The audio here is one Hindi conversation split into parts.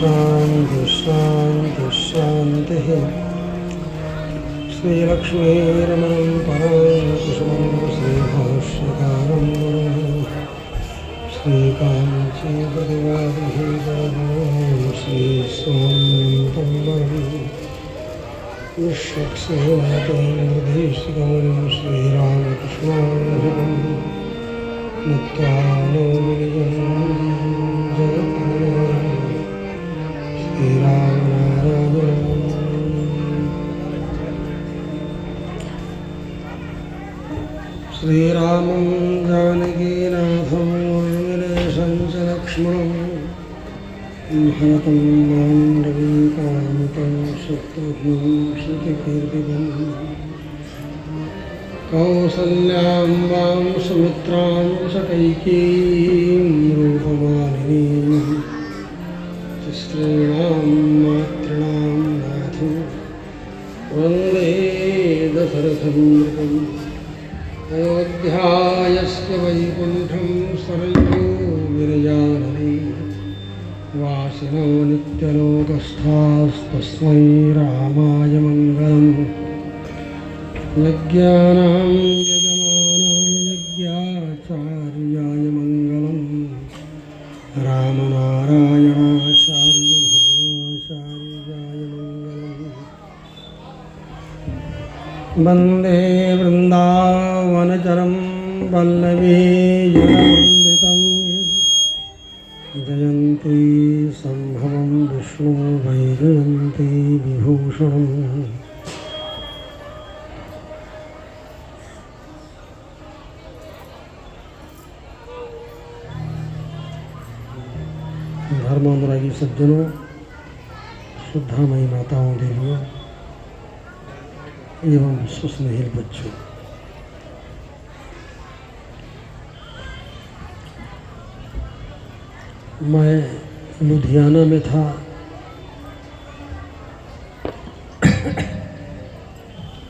शांति शांति शांति। श्रीलक्ष्मीरमणं परां कुसुमं श्रीभाष्यकारं गुरुः श्रीकाञ्चीपतिवादिभूतरघुं श्रीस्वामिनं विश्वक्सेनातेन्द्रधीशिकमणिं श्रीरामकृष्णार्जुनं नित्यानौमिलिजं जगद्गुरुं श्रीरामनारायणं। श्रीरामं जानकीनाथं उर्मिलेशं च लक्ष्मणं भरतं माण्डवीकान्तं शत्रुघ्नं श्रुतिकीर्तितं कौसल्यां वां सुमित्रां च कैकेयीं रूपमालिनीं स्त्रीणां मातॄणां नाथं वन्दे दशरथं। अयोध्यायस्य वैकुण्ठं सरयू विरजानने वासिनो नित्यलोकस्थास्तस्मै रामाय मङ्गलम्। यज्ञानां यजमानाय यज्ञाचार्याय मङ्गलम्। रामनारायणाचार्य धर्माचार्याय मङ्गलम्। वन्दे वृन्दावनचरं वल्लभी जनवन्दितं जयन्ती सम्भवं विष्णु वैजयन्ती विभूषणम्। धर्मानुरागी सज्जनों, शुद्धामयी माताओं, देवियों एवं सुस्नेहिल बच्चों, मैं लुधियाना में था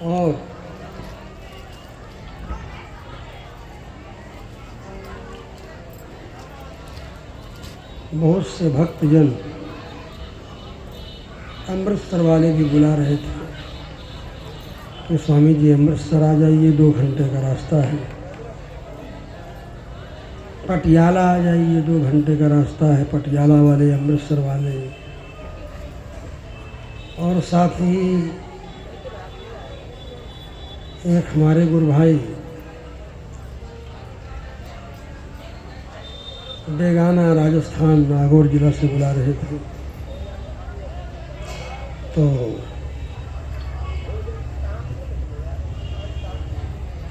और बहुत से भक्तजन अमृतसर वाले भी बुला रहे थे कि स्वामी जी अमृतसर आ जाइए, 2 घंटे का रास्ता है। पटियाला आ जाइए, 2 घंटे का रास्ता है। पटियाला वाले, अमृतसर वाले, और साथ ही एक हमारे गुरु भाई बेगाना राजस्थान नागौर जिला से बुला रहे थे। तो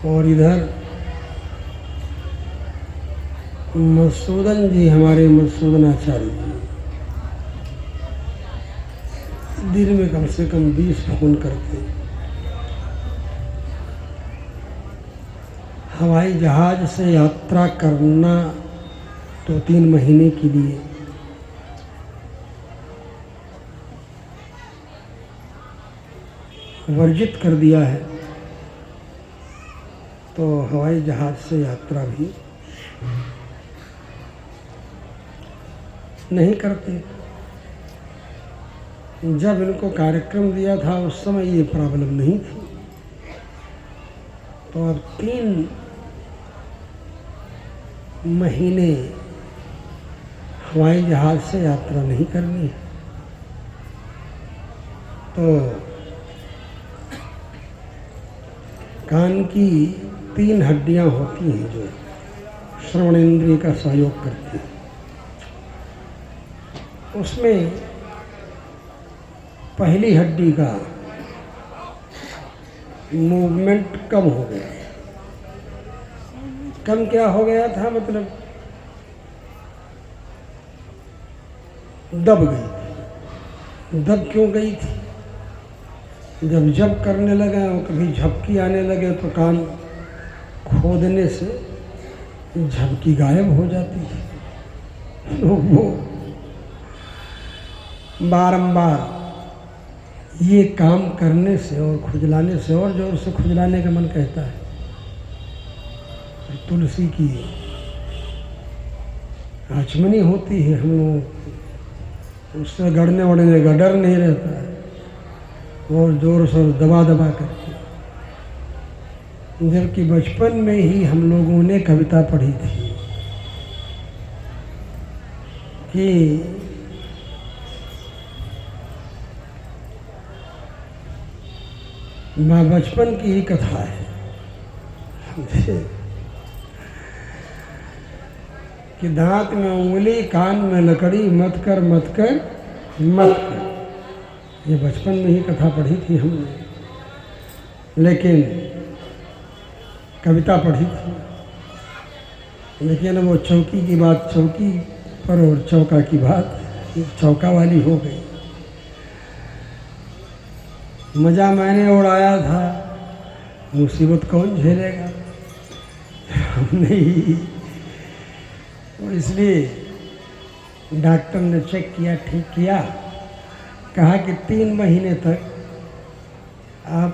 और इधर मधुसूदन जी, हमारे मधुसूदन आचार्य जी, दिन में कम से कम 20 फोन करते। हवाई जहाज से यात्रा करना 2-3 महीने के लिए वर्जित कर दिया है, तो हवाई जहाज से यात्रा भी नहीं करते। जब इनको कार्यक्रम दिया था उस समय ये प्रॉब्लम नहीं थी, तो अब 3 महीने हवाई जहाज से यात्रा नहीं करनी है। तो कान की 3 हड्डियां होती हैं जो श्रवण इंद्रिय का सहयोग करती हैं। उसमें पहली हड्डी का मूवमेंट कम हो गया। कम क्या हो गया था, मतलब दब गई थी। दब क्यों गई थी? जब जब करने लगा और कभी झपकी आने लगे तो कान खोदने से झपकी गायब हो जाती थी। तो वो बारंबार ये काम करने से और खुजलाने से, और जोर से खुजलाने का मन कहता है। तुलसी की आचमनी होती है हम लोग उससे गड़ने वड़ने का डर नहीं रहता है, और जोर शोर दबा दबा करके। जबकि बचपन में ही हम लोगों ने कविता पढ़ी थी कि माँ बचपन की ही कथा है कि दांत में उंगली कान में लकड़ी मत कर मत कर मत कर। ये बचपन में ही कथा पढ़ी थी हमने, लेकिन कविता पढ़ी थी, लेकिन वो चौकी की बात चौकी पर और चौका की बात चौका वाली हो गई। मज़ा मैंने उड़ाया था, मुसीबत कौन झेलेगा? हमने ही। और इसलिए डॉक्टर ने चेक किया, ठीक किया, कहा कि 3 महीने तक आप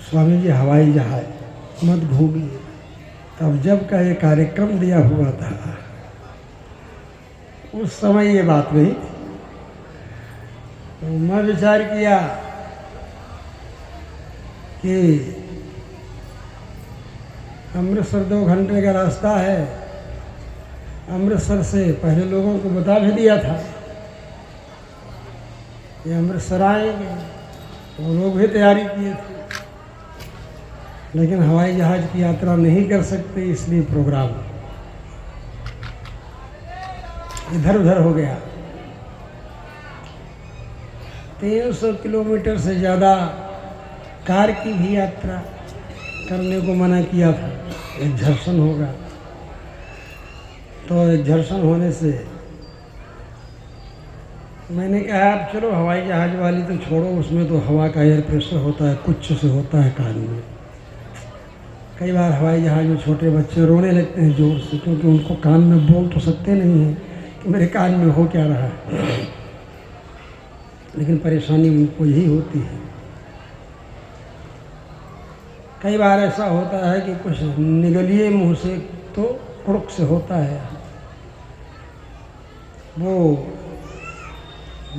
स्वामी जी हवाई जहाज मत घूमिए। अब जब का ये कार्यक्रम दिया हुआ था, उस समय ये बात नहीं थी। तो मैं विचार किया कि अमृतसर 2 घंटे का रास्ता है। अमृतसर से पहले लोगों को बता भी दिया था कि अमृतसर आएंगे, वो लोग भी तैयारी किए थे, लेकिन हवाई जहाज की यात्रा नहीं कर सकते, इसलिए प्रोग्राम इधर उधर हो गया। 300 किलोमीटर से ज़्यादा कार की भी यात्रा करने को मना किया था, एक झरसन होगा। तो एक झरसन होने से मैंने कहा आप चलो हवाई जहाज वाली तो छोड़ो, उसमें तो हवा का एयर प्रेशर होता है, कुछ से होता है कान में। कई बार हवाई जहाज में छोटे बच्चे रोने लगते हैं जोर से, क्योंकि उनको कान में बोल तो सकते नहीं हैं कि मेरे कान में हो क्या रहा है, लेकिन परेशानी उनको यही होती है। कई बार ऐसा होता है कि कुछ निगलिए मुंह से तो कुड़क से होता है, वो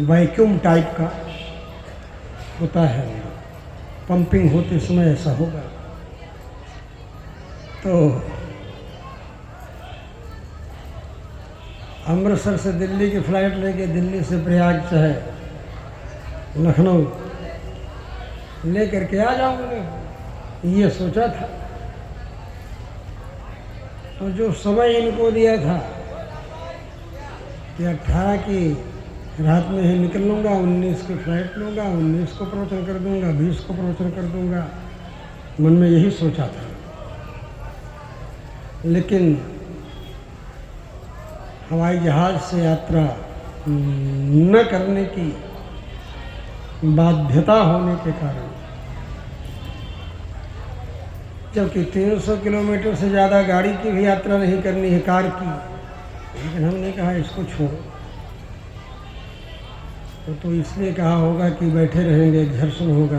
वैक्यूम टाइप का होता है, पंपिंग होते समय ऐसा होगा। तो अमृतसर से दिल्ली की फ़्लाइट लेके दिल्ली से प्रयाग चाहे लखनऊ ले करके आ जाऊंगे, ये सोचा था। तो जो समय इनको दिया था कि 18 की रात में ही निकल लूँगा, 19 की फ़्लाइट लूँगा, 19 को प्रवचन कर दूँगा, 20 को प्रवचन कर दूँगा, मन में यही सोचा था। लेकिन हवाई जहाज़ से यात्रा न करने की बाध्यता होने के कारण, जबकि 300 किलोमीटर से ज़्यादा गाड़ी की भी यात्रा नहीं करनी है, कार की, लेकिन हमने कहा इसको छोड़ो। तो इसलिए कहा होगा कि बैठे रहेंगे, एक झरसन होगा,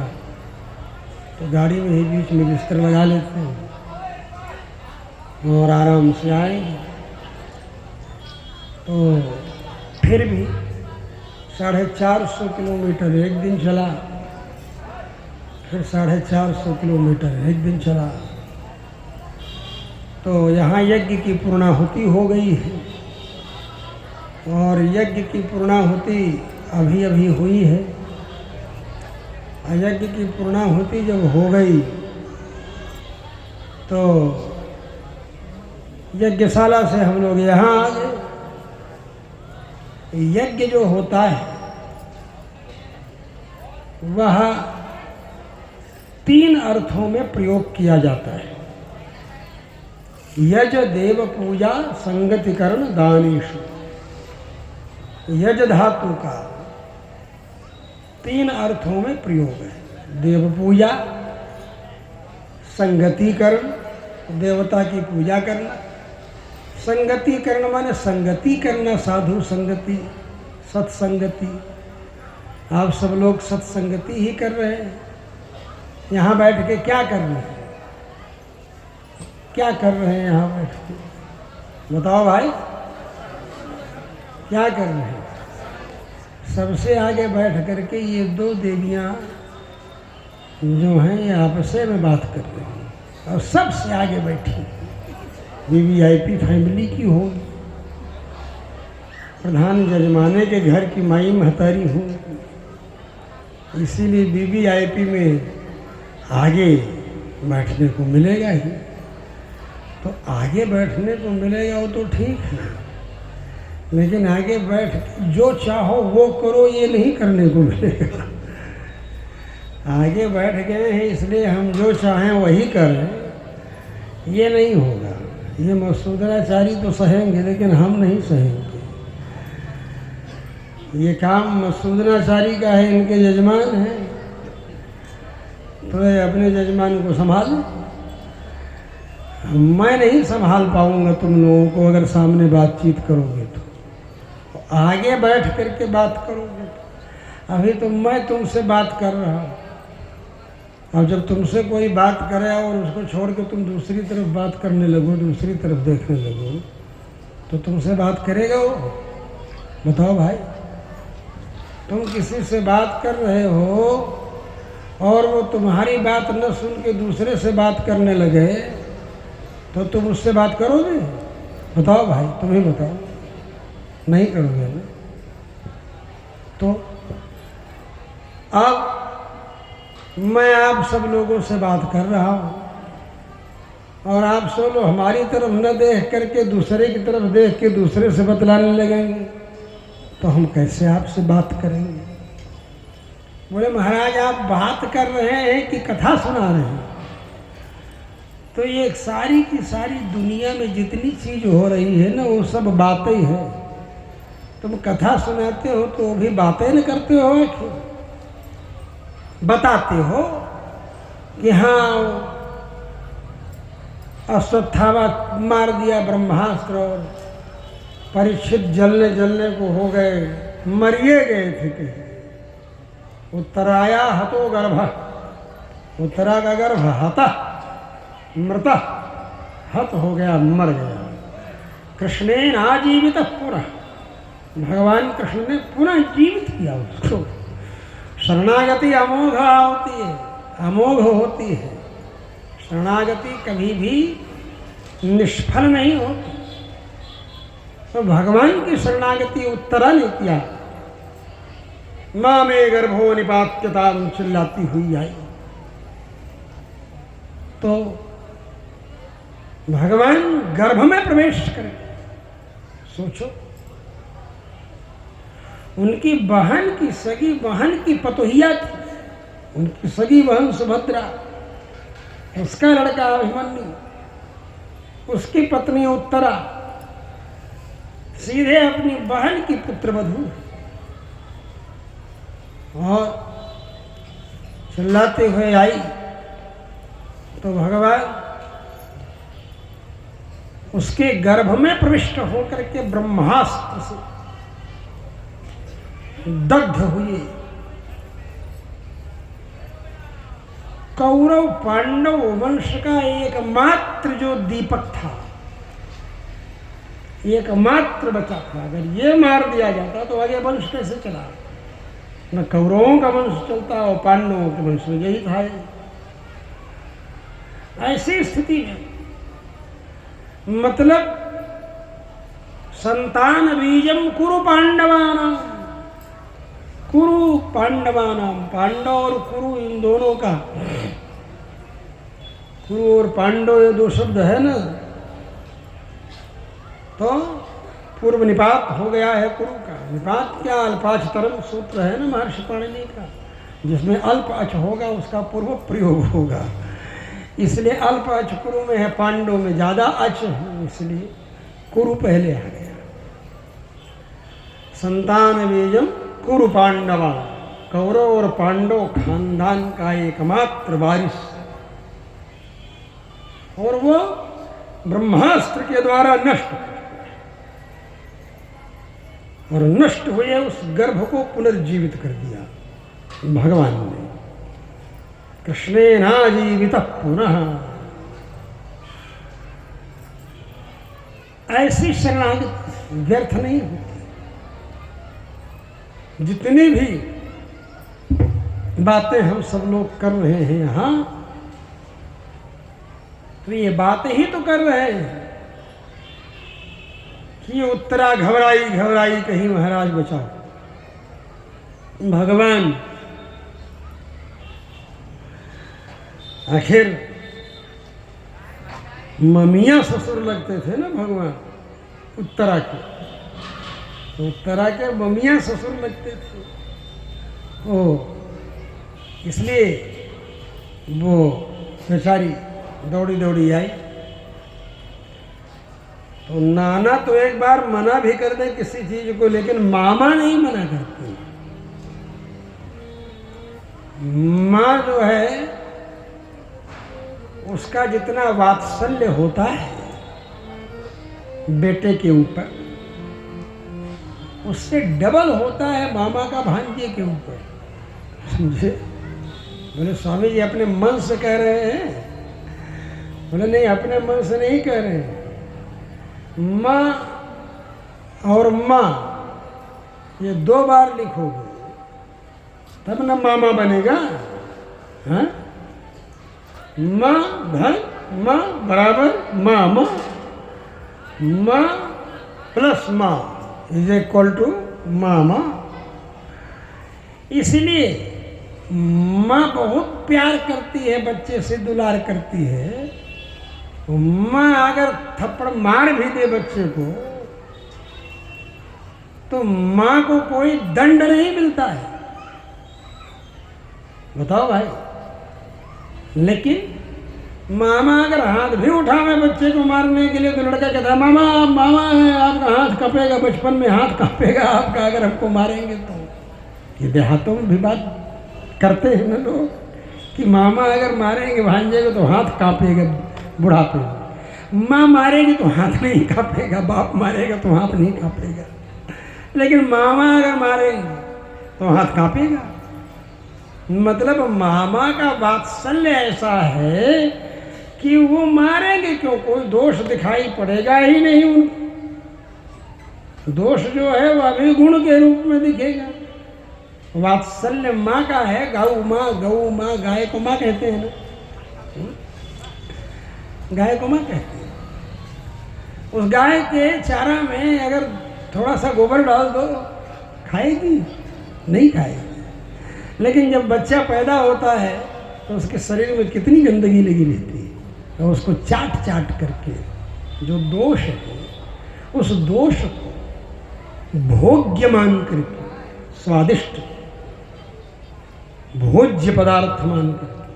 तो गाड़ी में ही बीच में बिस्तर लगा लेते हैं और आराम से आएंगे। तो फिर भी 450 किलोमीटर एक दिन चला, फिर 450 किलोमीटर एक दिन चला। तो यहाँ यज्ञ की पूर्णाहुति हो गई है, और यज्ञ की पूर्णाहुति अभी अभी हुई है। यज्ञ की पूर्णाहुति जब हो गई तो यज्ञशाला से हम लोग यहाँ आ गए। यज्ञ जो होता है वह 3 अर्थों में प्रयोग किया जाता है। यज देव पूजा संगतिकरण दानेषु। यज धातु का 3 अर्थों में प्रयोग है। देव पूजा, संगतिकरण, देवता की पूजा करना, संगतिकरण माने संगति करना, साधु संगति, सत्संगति। आप सब लोग सत्संगति ही कर रहे हैं। यहाँ बैठ के क्या कर रहे हैं? क्या कर रहे हैं यहाँ बैठ के? बताओ भाई, क्या कर रहे हैं? सबसे आगे बैठ करके ये दो देवियाँ जो हैं ये आपस में बात कर रही हैं और सबसे आगे बैठी वीवीआईपी फैमिली की हो, प्रधान जजमाने के घर की माई महतारी हूँ, इसीलिए वीवीआईपी में आगे बैठने को मिलेगा ही। तो आगे बैठने को मिलेगा वो तो ठीक है, लेकिन आगे बैठ जो चाहो वो करो ये नहीं करने को मिलेगा। आगे बैठ गए हैं इसलिए हम जो चाहें वही करें, ये नहीं होगा। ये मसूदराचारी तो सहेंगे लेकिन हम नहीं सहेंगे। ये काम मसूदराचारी का है, इनके जजमान हैं, तो ये अपने जजमान को संभाल। मैं नहीं संभाल पाऊंगा तुम लोगों को अगर सामने बातचीत करोगे तो। आगे बैठ करके बात करोगे तो। अभी तो मैं तुमसे बात कर रहा हूँ, अब जब तुमसे कोई बात करे और उसको छोड़ के तुम दूसरी तरफ बात करने लगो, दूसरी तरफ देखने लगो, तो तुमसे बात करेगा वो? बताओ भाई, तुम किसी से बात कर रहे हो और वो तुम्हारी बात न सुन के दूसरे से बात करने लगे तो तुम उससे बात करोगे? बताओ भाई, तुम ही बताओ, नहीं करोगे ना। तो अब मैं आप सब लोगों से बात कर रहा हूँ और आप सब लोग हमारी तरफ न देख करके दूसरे की तरफ देख के दूसरे से बतलाने लगेंगे तो हम कैसे आपसे बात करेंगे? बोले महाराज आप बात कर रहे हैं कि कथा सुना रहे हैं? तो ये सारी की सारी दुनिया में जितनी चीज हो रही है ना वो सब बातें ही है। तुम कथा सुनाते हो तो वो भी बातें न करते हो, बताते हो कि हाँ अश्वत्थामा मार दिया ब्रह्मास्त्र और परीक्षित जलने को हो गए, मरिए गए थे कहीं। उत्तराया हतो गर्भ, उत्तरा का गर्भ हता मृत, हत हो गया, मर गया। कृष्णेन आजीवित पुनः, भगवान कृष्ण ने पुनः जीवित किया उसको। शरणागति अमोघ होती है, अमोघ होती है। शरणागति कभी भी निष्फल नहीं होती। तो भगवान की शरणागति उत्तरा ने किया। माँ में गर्भो निपात्यता चिल्लाती हुई आई। तो भगवान गर्भ में प्रवेश करें, सोचो। उनकी बहन की सगी बहन की पतोहिया थी, उनकी सगी बहन सुभद्रा, उसका लड़का अभिमन्यु, उसकी पत्नी उत्तरा सीधे अपनी बहन की पुत्रवधू और चिल्लाते हुए आई। तो भगवान उसके गर्भ में प्रविष्ट होकर के ब्रह्मास्त्र से दग्ध हुए। कौरव पांडव वंश का एकमात्र जो दीपक था, एकमात्र बचा था, अगर ये मार दिया जाता तो आगे वंश कैसे चला? न कौरवों का वंश चलता और पांडवों के वंश में यही था। ऐसी स्थिति में मतलब संतान बीजम कुरु पांडवानां, कुरु पांडवानां, पांडव और कुरु इन दोनों का, कुरु और पांडव ये दो शब्द है ना, तो पूर्व निपात हो गया है कुरु का। निपात क्या? अल्पाचतरम सूत्र है ना महर्षि पाणिनि का, जिसमें अल्प अच होगा उसका पूर्व प्रयोग होगा। इसलिए अल्प अच कुरु में है, पांडव में ज्यादा अच है, इसलिए कुरु पहले आ गया। संतान बीजम कुरु पांडवा, कौरव और पांडव खानदान का एकमात्र वारिस, और वो ब्रह्मास्त्र के द्वारा नष्ट, और नष्ट हुए उस गर्भ को पुनर्जीवित कर दिया भगवान ने। कृष्णेनाजीवित पुनः। ऐसी शरणागति व्यर्थ नहीं होती। जितनी भी बातें हम सब लोग कर रहे हैं यहाँ, तो ये बातें ही तो कर रहे हैं कि उत्तरा घबराई घबराई कहीं महाराज बचाओ। भगवान आखिर ममिया ससुर लगते थे ना भगवान उत्तरा के, तो उत्तरा के ममिया ससुर लगते थे। ओ इसलिए वो बेचारी दौड़ी दौड़ी आई। तो नाना तो एक बार मना भी कर दे किसी चीज को, लेकिन मामा नहीं मना करती। माँ जो है उसका जितना वात्सल्य होता है बेटे के ऊपर, उससे डबल होता है मामा का भांजे के ऊपर। समझे? बोले स्वामी जी अपने मन से कह रहे हैं? बोले नहीं, अपने मन से नहीं कह रहे हैं। माँ और माँ ये 2 बार लिखोगे तब ना मामा बनेगा। हाँ, माँ धन माँ बराबर मामा, माँ प्लस माँ इज इक्वल टू मामा। इसलिए माँ बहुत प्यार करती है बच्चे से, दुलार करती है। माँ अगर थप्पड़ मार भी दे बच्चे को तो माँ को कोई दंड नहीं मिलता है। बताओ भाई। लेकिन मामा अगर हाथ भी उठावे बच्चे को मारने के लिए तो लड़का कहता है मामा मामा है, आपका हाथ कांपेगा, बचपन में हाथ कांपेगा आपका अगर हमको मारेंगे तो। ये देहातों में भी बात करते हैं ना लोग कि मामा अगर मारेंगे भांजे को तो हाथ कांपेगा बुढ़ापे में, माँ मारेगी तो हाथ नहीं कांपेगा, बाप मारेगा तो हाथ नहीं कांपेगा, लेकिन मामा अगर मारेंगे तो हाथ कांपेगा। मतलब मामा का वात्सल्य ऐसा है कि वो मारेंगे क्यों, कोई दोष दिखाई पड़ेगा ही नहीं उनको। दोष जो है वह भी गुण के रूप में दिखेगा। वात्सल्य माँ का है, गौ माँ, गाय को माँ कहते हैं ना, गाय को माँ कहते हैं। उस गाय के चारा में अगर थोड़ा सा गोबर डाल दो खाएगी? नहीं खाएगी। लेकिन जब बच्चा पैदा होता है तो उसके शरीर में कितनी गंदगी लगी रहती है, तो उसको चाट चाट करके जो दोष है उस दोष को भोग्य मान करके, स्वादिष्ट भोज्य पदार्थ मान करके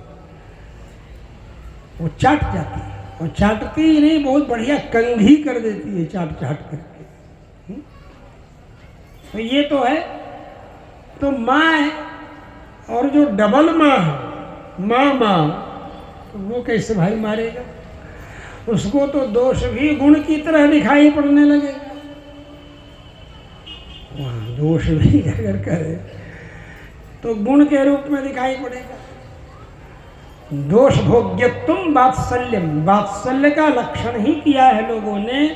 वो चाट जाती है। और चाटती ही नहीं, बहुत बढ़िया कंघी कर देती है चाट चाट करके। तो ये तो है। तो माँ है, और जो डबल माँ है माँ, तो वो कैसे भाई मारेगा? उसको तो दोष भी गुण की तरह दिखाई पड़ने लगेगा। वहाँ दोष भी अगर करे तो गुण के रूप में दिखाई पड़ेगा। दोष भोग्यत्वम वात्सल्यम, वात्सल्य का लक्षण ही किया है लोगों ने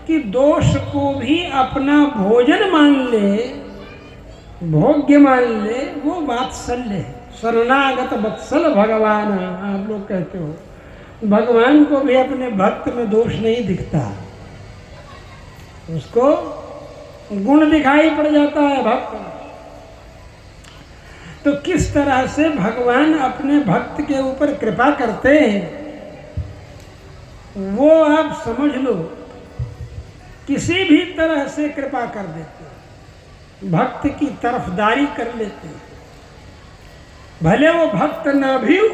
कि दोष को भी अपना भोजन मान ले, भोग्य मान ले, वो वात्सल्य है। शरणागत वत्सल भगवान, आप लोग कहते हो, भगवान को भी अपने भक्त में दोष नहीं दिखता, उसको गुण दिखाई पड़ जाता है भक्त। तो किस तरह से भगवान अपने भक्त के ऊपर कृपा करते हैं वो आप समझ लो। किसी भी तरह से कृपा कर देते हैं, भक्त की तरफदारी कर लेते हैं, भले वो भक्त ना भी हो,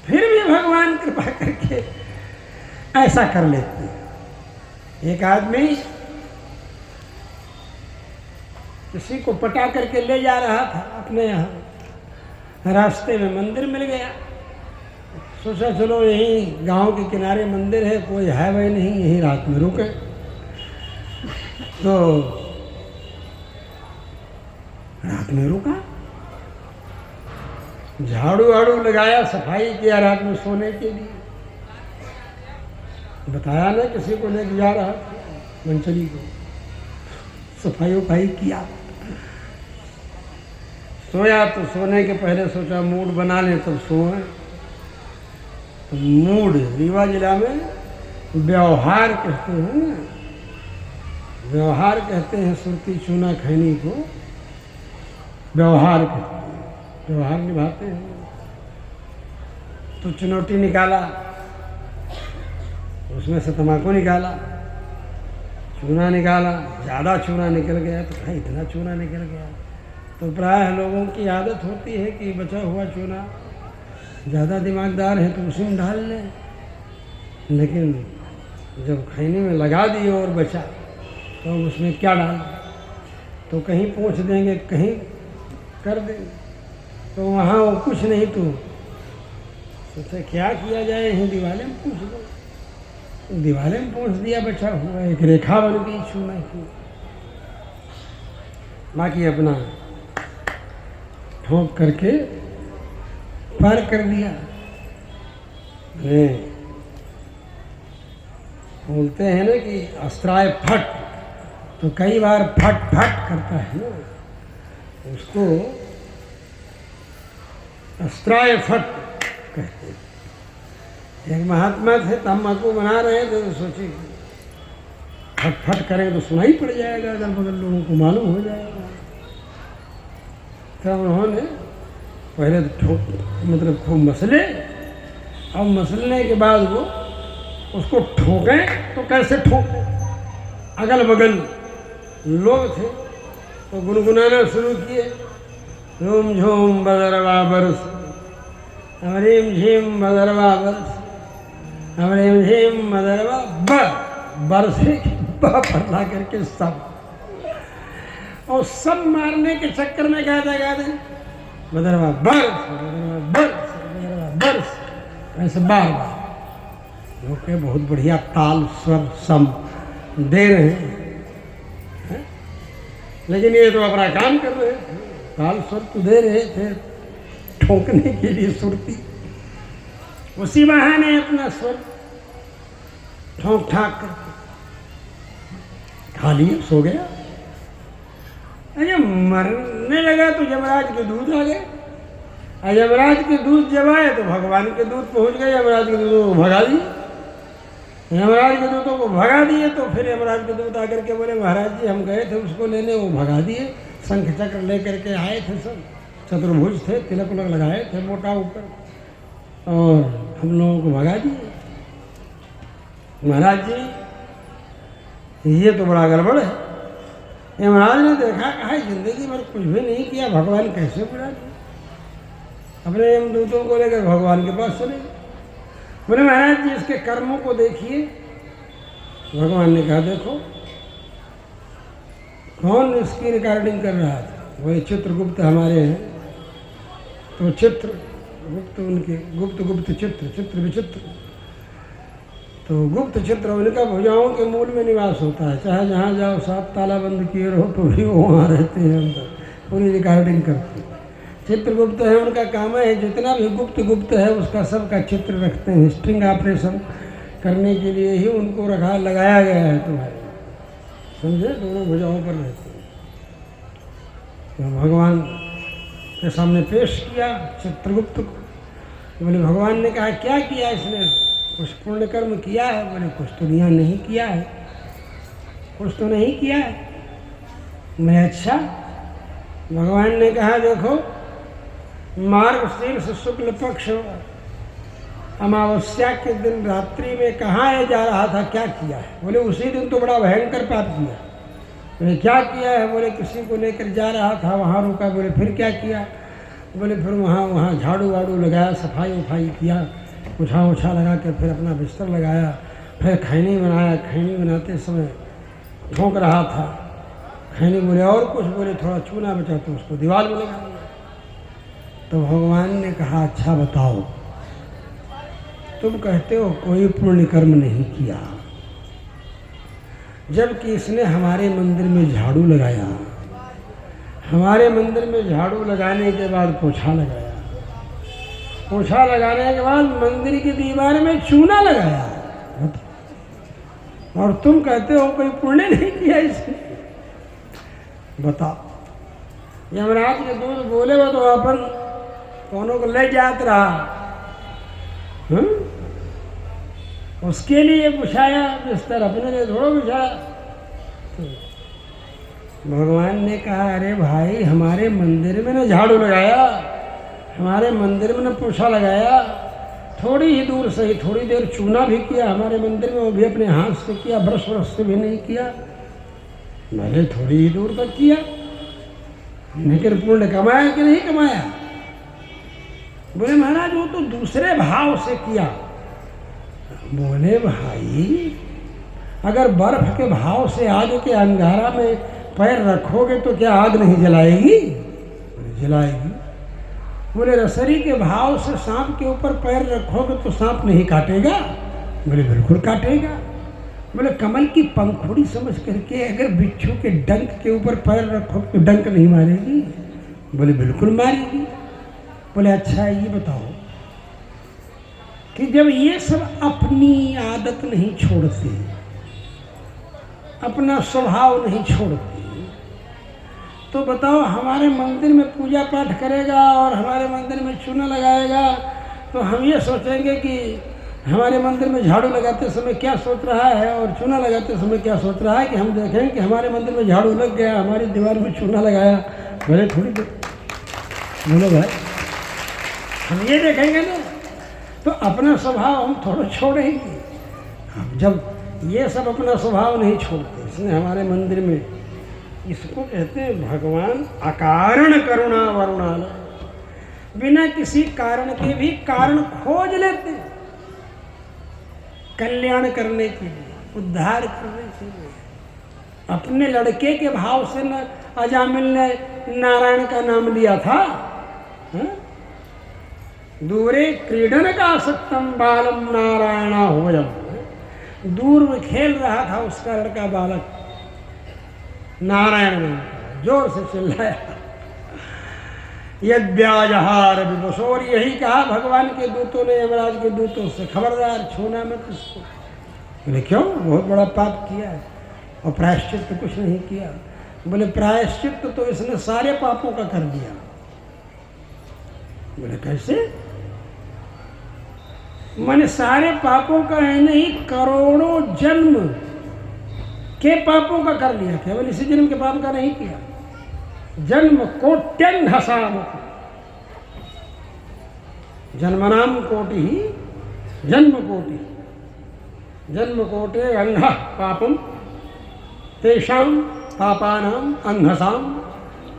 फिर भी भगवान कृपा करके ऐसा कर लेते हैं। एक आदमी किसी को पटा करके ले जा रहा था अपने यहाँ, रास्ते में मंदिर मिल गया। सोचा चलो यहीं गांव के किनारे मंदिर है, कोई है वही नहीं, यहीं रात में रुके। तो रात में रुका, झाड़ू वाड़ू लगाया, सफाई किया रात में सोने के लिए। बताया ना किसी को लेके जा रहा था मंचली को, सफाई वफाई किया। सोया तो सोने के पहले सोचा मूड बना लें तब सोए। तो मूड रीवा जिला में व्यवहार कहते हैं ना, व्यवहार कहते हैं सुरती चूना खैनी को व्यवहार कहते हैं, व्यवहार निभाते हैं। तो चुनौती निकाला, उसमें से तम्बाकू निकाला, चूना निकाला, ज़्यादा चूना निकल गया तो भाई इतना चूना निकल गया। तो प्रायः लोगों की आदत होती है कि बचा हुआ चूना ज़्यादा दिमागदार है तो उसी में डाल लें, लेकिन जब खैनी में लगा दिए और बचा तो उसमें क्या डाल, तो कहीं पोंछ देंगे कहीं कर देंगे, तो वहाँ वो कुछ नहीं। तो सोचा क्या किया जाए, यहीं दीवाले में पूछ दो, दीवाले में पहुँच दिया, बचा हुआ एक रेखा बन गई चूना की। बाकी अपना ठोक करके पार कर दिया। बोलते हैं ना कि अस्त्राय फट, तो कई बार फट फट करता है ना, उसको अस्त्राय फट कहते हैं। एक महात्मा थे, तम्बाकू बना रहे थे, तो सोचे फट फट करें तो सुनाई पड़ जाएगा, अगल बगल लोगों को मालूम हो जाएगा। तब उन्होंने पहले तो मतलब खूब मसले, और मसलने के बाद वो उसको ठोकें तो कैसे ठोकें। अगल बगल लोग थे तो गुनगुनाना शुरू किए, झूम झूम बदरवा बरस, अमरीम झीम बदरवा बरस, अमरीम झीम बदरवा बरसे पढ़ा करके सब, और सब मारने के चक्कर में गाते गाते बदरवा बरस, बदरवा बरस, बदरवा बरस, ऐसे बार बार लोग के बहुत बढ़िया ताल स्वर सम दे रहे हैं, लेकिन ये तो अपना काम कर रहे थे, ताल स्वर तो दे रहे थे ठोकने के लिए सुरती, उसी बहाने अपना स्वर ठोंक ठाक करके खा लिया, सो गया। अरे मरने लगा तो यमराज के दूत आ गए, और यमराज के दूत जब आए तो भगवान के दूत पहुंच गए, यमराज के दूतों को भगा दिए। यमराज के दूतों को भगा दिए तो फिर यमराज के दूत आकर के बोले महाराज जी हम गए थे उसको लेने, वो भगा दिए। शंख चक्र लेकर के आए थे, सब चतुर्भुज थे, तिलक उलक लगाए थे मोटा ऊपर, और हम लोगों को भगा दिए। महाराज जी ये तो बड़ा गड़बड़ है। यमराज ने देखा, कहा जिंदगी भर कुछ भी नहीं किया, भगवान कैसे बुला दिया। अपने यमदूतों को लेकर भगवान के पास चले गए, बोले महाराज जी इसके कर्मों को देखिए। भगवान ने कहा देखो कौन इसकी रिकॉर्डिंग कर रहा था, वही चित्रगुप्त हमारे हैं, तो चित्रगुप्त उनके गुप्त चित्र, चित्र विचित्र, तो गुप्त चित्र उनका भुजाओं के मूल में निवास होता है, चाहे जहाँ जाओ 7 ताला बंद किए रहो तो भी वो वहाँ रहते हैं अंदर, पूरी रिकॉर्डिंग करते हैं। चित्रगुप्त है, उनका काम है जितना भी गुप्त है उसका सबका चित्र रखते हैं, स्ट्रिंग ऑपरेशन करने के लिए ही उनको लगाया गया है तुम्हारे, समझे, दोनों भुजाओं पर रहते हैं। तो भगवान के सामने पेश किया चित्रगुप्त को, बोले भगवान ने कहा क्या किया इसने, कुछ पुण्य कर्म किया है? बोले कुछ तो नहीं किया है, कुछ तो नहीं किया है। मैं अच्छा। भगवान ने कहा देखो मार्गशीर्ष शुक्ल पक्ष अमावस्या के दिन रात्रि में कहाँ ये जा रहा था, क्या किया है? बोले उसी दिन तो बड़ा भयंकर पाप किया। बोले क्या किया है? बोले किसी को लेकर जा रहा था, वहाँ रुका। बोले फिर क्या किया? बोले फिर वहाँ झाड़ू वाड़ू लगाया, सफाई वफाई किया, पोछा ओछा लगा कर फिर अपना बिस्तर लगाया, फिर खैनी बनाया। खैनी बनाते समय ठोंक रहा था खैनी। बोले और कुछ? बोले थोड़ा चूना बचा तो उसको दीवार में लगा दिया। तो भगवान ने कहा अच्छा बताओ, तुम कहते हो कोई पुण्य कर्म नहीं किया, जबकि इसने हमारे मंदिर में झाड़ू लगाया, हमारे मंदिर में झाड़ू लगाने के बाद पोछा लगाया, पोछा लगाने के बाद मंदिर की दीवार में चूना लगाया, और तुम कहते हो कोई पुण्य नहीं किया इसने। बताओ। यमराज के दूत बोले वो तो अपन दोनों को ले जात रहा। उसके लिए बिछाया बिस्तर, अपने लिए थोड़ा बिछाया। भगवान ने कहा अरे भाई हमारे मंदिर में न झाड़ू लगाया, हमारे मंदिर में न पोछा लगाया, थोड़ी ही दूर से ही थोड़ी देर चूना भी किया हमारे मंदिर में, वो भी अपने हाथ से किया, ब्रश व्रश से भी नहीं किया, मैंने थोड़ी ही दूर तक किया, लेकिन पुण्य कमाया कि नहीं कमाया? बोले महाराज वो तो दूसरे भाव से किया। बोले भाई अगर बर्फ के भाव से आग के अंगारा में पैर रखोगे तो क्या आग नहीं जलाएगी? जलाएगी। बोले रसरी के भाव से सांप के ऊपर पैर रखोगे तो सांप नहीं काटेगा? बोले बिल्कुल काटेगा। बोले कमल की पंखुड़ी समझ करके अगर बिच्छू के डंक के ऊपर पैर रखो तो डंक नहीं मारेगी? बोले बिल्कुल मारेगी। बोले अच्छा ये बताओ कि जब ये सब अपनी आदत नहीं छोड़ते, अपना स्वभाव नहीं छोड़ते, तो बताओ हमारे मंदिर में पूजा पाठ करेगा और हमारे मंदिर में चूना लगाएगा तो हम ये सोचेंगे कि हमारे मंदिर में झाड़ू लगाते समय क्या सोच रहा है और चूना लगाते समय क्या सोच रहा है, कि हम देखें कि हमारे मंदिर में झाड़ू लग गया, हमारी दीवार में चूना लगाया। बोले थोड़ी देर, बोलो भाई हम ये देखेंगे ना, तो अपना स्वभाव हम थोड़ा छोड़ेंगे। अब जब ये सब अपना स्वभाव नहीं छोड़ते, इसने हमारे मंदिर में, इसको कहते हैं भगवान अकारण करुणा वरुणालय, बिना किसी कारण के भी कारण खोज लेते हैं कल्याण करने के लिए, उद्धार करने के लिए। अपने लड़के के भाव से न अजामिल ने नारायण का नाम लिया था। दूरे क्रीडन का सत्तम बालम नारायण होयम, दूर में खेल रहा था उसका लड़का बालक, नारायण ने जोर से चिल्लाया यद्याजहार विवशोर, यही कहा भगवान के दूतों ने यमराज के दूतों से, खबरदार छूना मत इसको। बोले क्यों? बहुत बड़ा पाप किया है और प्रायश्चित तो कुछ नहीं किया। बोले प्रायश्चित तो इसने सारे पापों का कर दिया। बोले कैसे? मैंने सारे पापों का है नहीं, करोड़ों जन्म के पापों का कर लिया, केवल इसी जन्म के पाप का नहीं किया। जन्म कोट्यन हसाम, जन्मनाम कोटि ही जन्म कोटि, जन्म कोटे अंधा पापम तेषाम पापानाम अंधसाम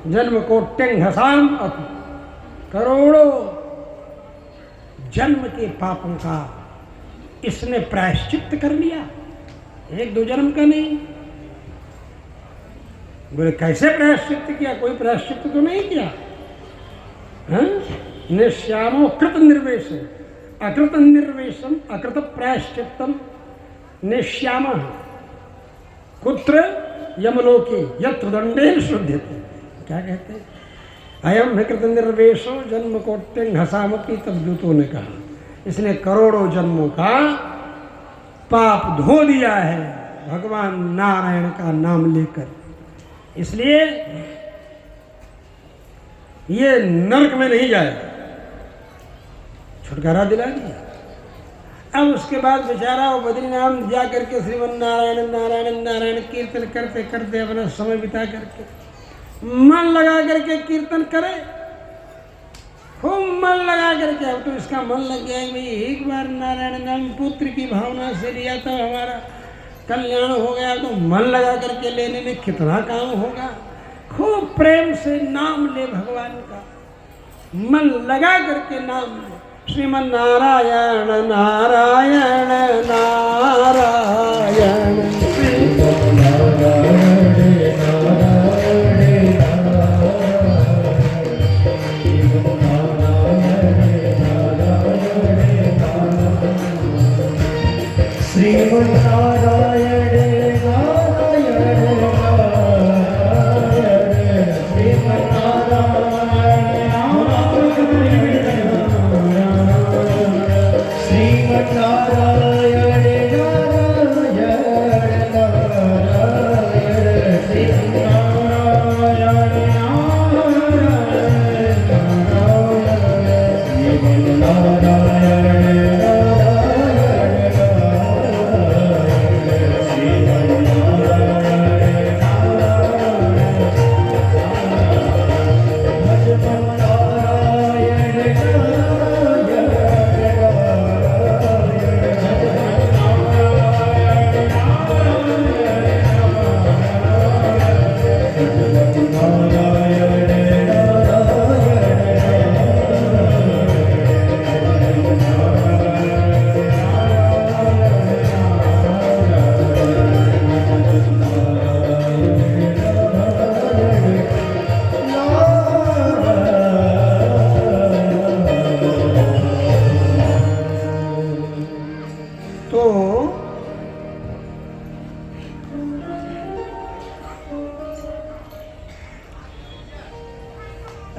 जन्म कोट्यंघसाम अपि, करोड़ों जन्म के पापों का इसने प्रायश्चित कर लिया, एक दो जन्म का नहीं। बोले कैसे प्रायश्चित किया? कोई प्रायश्चित तो नहीं किया। निश्यामो कृत निर्वेश, अकृत निर्वेशम अकृत प्रायश्चित्तम निश्याम कुत्र यमलोके यत्र दंडेन शुध्यते। क्या कहते हैं? अयम विकृत निर्वेशो जन्म कोट्यं घसामपि, तब दूतों ने कहा इसने करोड़ों जन्मों का पाप धो दिया है भगवान नारायण का नाम लेकर, इसलिए ये नरक में नहीं जाएगा, छुटकारा दिला दिया। अब उसके बाद बेचारा वो बद्रीनाथ जा करके श्रीमन नारायण नारायण नारायण कीर्तन करते करते अपना समय बिता करके, मन लगा करके कीर्तन करे, खूब मन लगा करके। अब तो इसका मन लग गया कि भाई एक बार नारायण नाम पुत्र की भावना से लिया तो हमारा कल्याण हो गया, तो मन लगा करके लेने में कितना काम होगा। खूब प्रेम से नाम ले भगवान का, मन लगा करके नाम ले, श्रीमन नारायण नारायण नारायण श्रीमन नारायण श्रीमन नारायण नारायण नारायण श्रीमन नारायण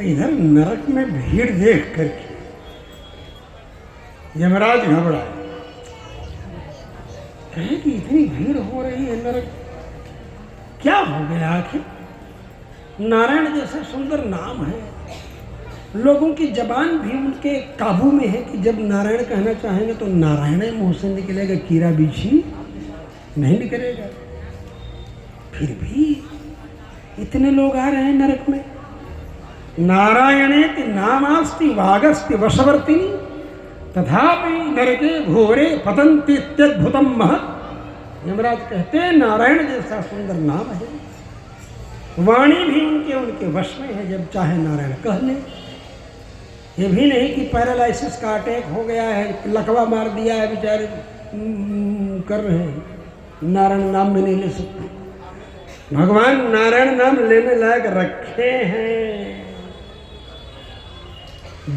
इधर नरक में भीड़ देख करके यमराज घबराए, कहे कि इतनी भीड़ हो रही है नरक, क्या हो गया आखिर? नारायण जैसा सुंदर नाम है, लोगों की जबान भी उनके काबू में है कि जब नारायण कहना चाहेंगे तो नारायण मुंह से निकलेगा, कीड़ा बिच्छी नहीं निकलेगा। फिर भी इतने लोग आ रहे हैं नरक में। नारायणेति नामास्ति वागस्ति वशवर्तिनी तथापि नरके घोरे पतन्ति इत्यद्भुतम महत्। यमराज कहते हैं नारायण जैसा सुंदर नाम है, वाणी भी उनके वश में है, जब चाहे नारायण कह ले। ये भी नहीं कि पैरालिसिस का अटैक हो गया है, लकवा मार दिया है, बेचारे कर रहे हैं, नारायण नाम में नहीं ले सकते। भगवान नारायण नाम लेने लायक रखे हैं,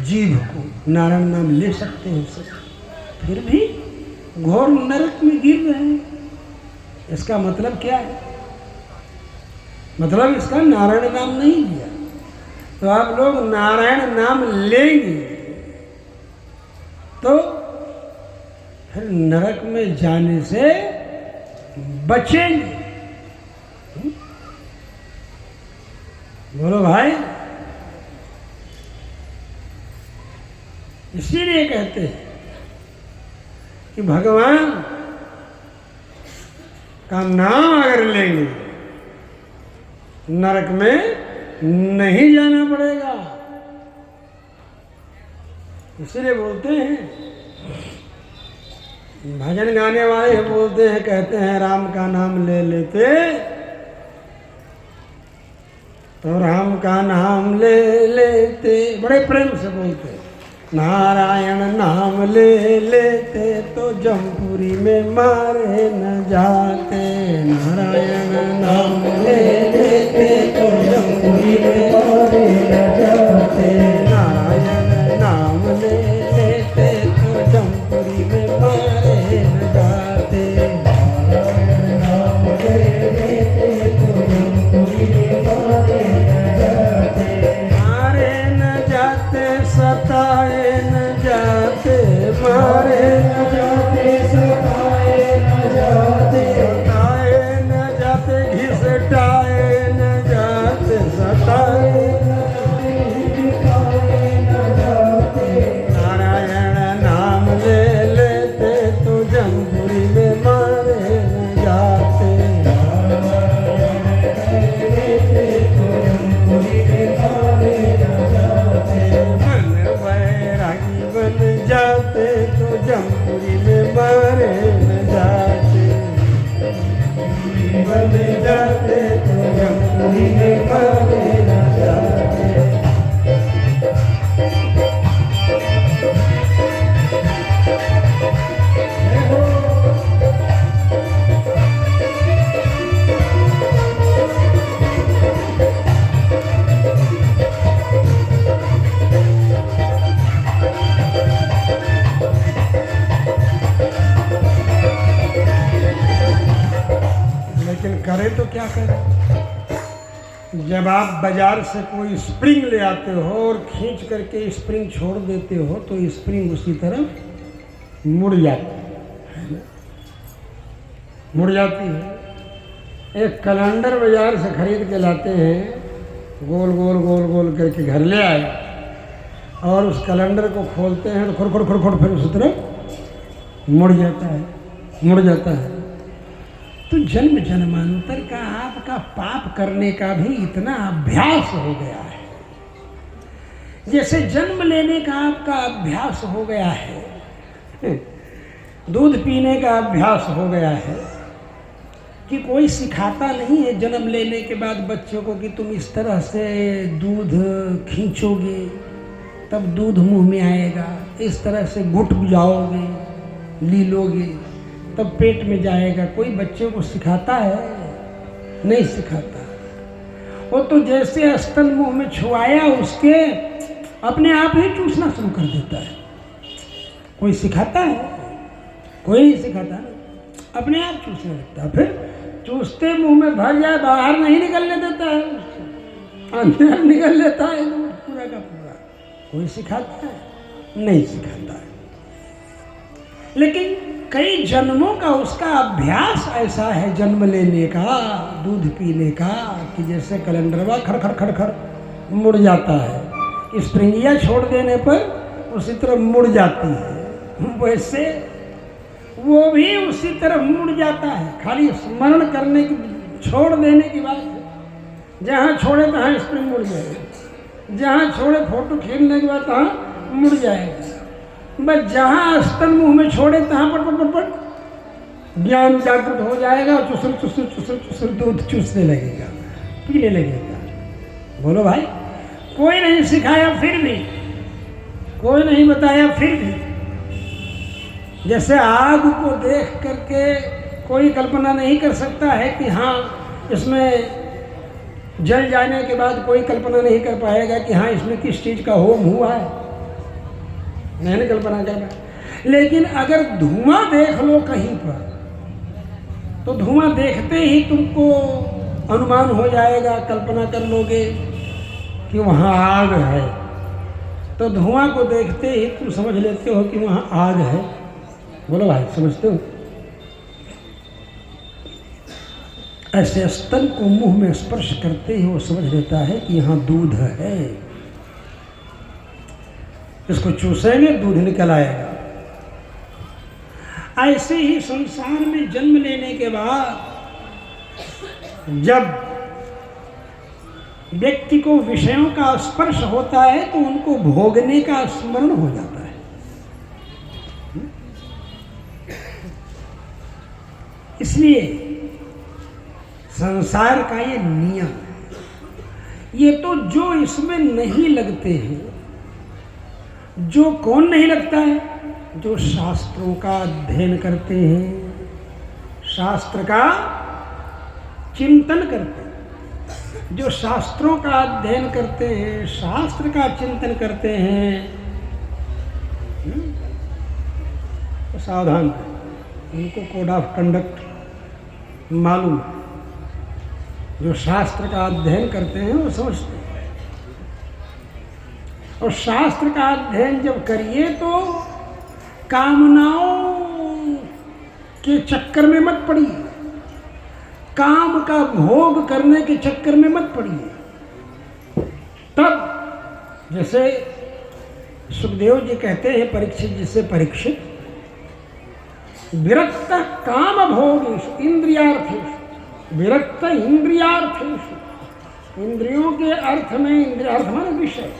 जीभ को नारायण नाम ले सकते हैं सब, फिर भी घोर नरक में गिर रहे हैं। इसका मतलब क्या है? मतलब इसका नारायण नाम नहीं लिया तो आप लोग नारायण नाम लेंगे तो फिर नरक में जाने से बचेंगे। बोलो भाई, इसीलिए कहते हैं कि भगवान का नाम अगर लेंगे नरक में नहीं जाना पड़ेगा। इसीलिए बोलते हैं, भजन गाने वाले बोलते हैं, कहते हैं राम का नाम ले लेते तो राम का नाम ले लेते, बड़े प्रेम से बोलते हैं। नारायण नाम ले लेते तो जमपुरी में मारे न जाते। नारायण नाम ले लेते तो जमपुरी में मारे न जाते। नारायण नाम ले लेते तो जमपुरी में मारे न जाते। नारायण नाम ले लेते तो जमपुरी में मारे न जाते। मारे न जाते सताए मारे न जाते सताए न जाते। सताए न जाते घिसटाए न जाते। सताए न जाते घिसटाए न जाते। नारायण नाम ले लेते तो जमपुरी में मारे न जाते। नारायण ले लेते तो जमपुरी में मारे न जाते। मन वैरागी बन जाते तो जमपुरी में मारे न जाते। बन जाते तो जमपुरी में मारे न जाते। करे तो क्या करे? जब आप बाजार से कोई स्प्रिंग ले आते हो और खींच करके स्प्रिंग छोड़ देते हो तो स्प्रिंग उसी तरफ मुड़ जाती है, मुड़ जाती है। एक कैलेंडर बाजार से खरीद के लाते हैं, गोल गोल गोल गोल करके घर ले आए और उस कैलेंडर को खोलते हैं तो खुर खुर खुर खुर फिर उसी तरफ मुड़ जाता है, मुड़ जाता है। तो जन्म जन्मांतर का आपका पाप करने का भी इतना अभ्यास हो गया है, जैसे जन्म लेने का आपका अभ्यास हो गया है, दूध पीने का अभ्यास हो गया है, कि कोई सिखाता नहीं है जन्म लेने के बाद बच्चों को कि तुम इस तरह से दूध खींचोगे तब दूध मुंह में आएगा, इस तरह से घुट जाओगे, ली लोगे तब पेट में जाएगा। कोई बच्चे को सिखाता है? नहीं सिखाता। वो तो जैसे स्तन मुंह में छुआया उसके अपने आप ही चूसना शुरू कर देता है। कोई सिखाता है? कोई नहीं सिखाता ना, अपने आप चूसने लगता है। फिर चूसते मुंह में भर जाए, बाहर नहीं निकलने देता है, अंदर निकल लेता है पूरा कोई सिखाता है? नहीं सिखाता है। लेकिन कई जन्मों का उसका अभ्यास ऐसा है जन्म लेने का, दूध पीने का, कि जैसे कैलेंडरवा खड़ खड़ खड़ खड़ मुड़ जाता है, स्प्रिंगिया छोड़ देने पर उसी तरह मुड़ जाती है, वैसे वो भी उसी तरह मुड़ जाता है। खाली स्मरण करने की, छोड़ देने की बात है। जहाँ छोड़े तहाँ स्प्रिंग मुड़ जाएगा, जहाँ छोड़े फोटो खींचने के बाद तहाँ मुड़ जाएगा। बस जहाँ स्तन मुंह में छोड़े तहाँ पट ज्ञान जागृत हो जाएगा और चुसर चुसर चुसर चुसर दूध चूसने लगेगा, पीने लगेगा। बोलो भाई, कोई नहीं सिखाया फिर भी, कोई नहीं बताया फिर भी। जैसे आग को देख करके कोई कल्पना नहीं कर सकता है कि हाँ इसमें जल जाने के बाद कोई कल्पना नहीं कर पाएगा कि हाँ इसमें किस चीज़ का होम हुआ है, नहीं कल्पना कर पाए। लेकिन अगर धुआं देख लो कहीं पर, तो धुआं देखते ही तुमको अनुमान हो जाएगा, कल्पना कर लोगे कि वहाँ आग है। तो धुआं को देखते ही तुम समझ लेते हो कि वहाँ आग है। बोलो भाई, समझते हो? ऐसे स्तन को मुंह में स्पर्श करते ही वो समझ लेता है कि यहाँ दूध है, इसको चूसेंगे दूध निकल आएगा। ऐसे ही संसार में जन्म लेने के बाद जब व्यक्ति को विषयों का स्पर्श होता है तो उनको भोगने का स्मरण हो जाता है। इसलिए संसार का ये नियम है। ये तो जो इसमें नहीं लगते हैं, जो कौन नहीं लगता है? जो शास्त्रों का अध्ययन करते हैं, शास्त्र का चिंतन करते हैं, जो शास्त्रों का अध्ययन करते हैं, शास्त्र का चिंतन करते हैं, तो सावधान है, उनको कोड ऑफ कंडक्ट मालूम है। जो शास्त्र का अध्ययन करते हैं वो समझते हैं। और शास्त्र का अध्ययन जब करिए तो कामनाओं के चक्कर में मत पड़िए, काम का भोग करने के चक्कर में मत पड़िए। तब जैसे सुखदेव जी कहते हैं परीक्षित जी से, परीक्षित विरक्त काम भोगेषु इंद्रियार्थेषु, विरक्त इंद्रियार्थेषु, इंद्रियों के अर्थ में, इंद्रिय अर्थ माने विषय,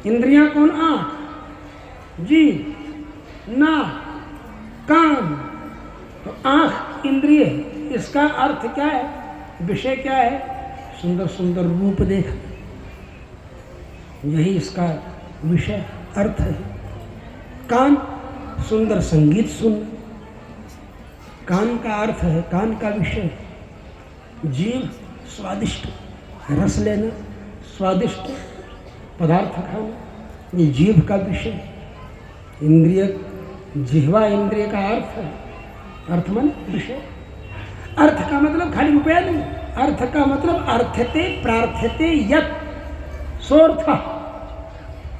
इंद्रियां कौन? आँख, जीभ, नाक, कान। तो आँख इंद्रिय, इसका अर्थ क्या है? विषय क्या है? सुंदर सुंदर रूप देखना, यही इसका विषय अर्थ है। कान, सुंदर संगीत सुनना, कान का अर्थ है, कान का विषय। जीभ, स्वादिष्ट रस लेना, स्वादिष्ट पदार्थ खाना, ये जीभ का विषय। इंद्रिय, जिह्वा इंद्रिय का अर्थ है, अर्थ माने विषय। अर्थ का मतलब खाली रुपया नहीं, अर्थ का मतलब अर्थते प्रार्थते यत् सोर्थ।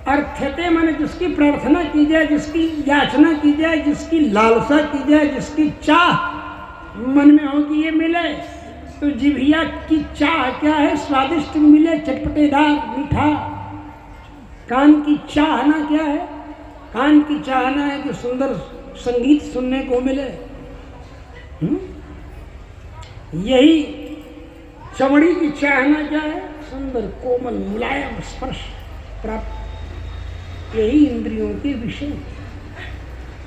अर्थते माने जिसकी प्रार्थना की जाए, जिसकी याचना की जाए, जिसकी लालसा की जाए, जिसकी चाह मन में हो कि ये मिले। तो जिह्वा की चाह क्या है? स्वादिष्ट मिले, चटपटेदार, मीठा। कान की चाहना क्या है? कान की चाहना है कि सुंदर संगीत सुनने को मिले। यही चमड़ी की चाहना क्या है? सुंदर कोमल मुलायम स्पर्श प्राप्त। यही इंद्रियों के विषय।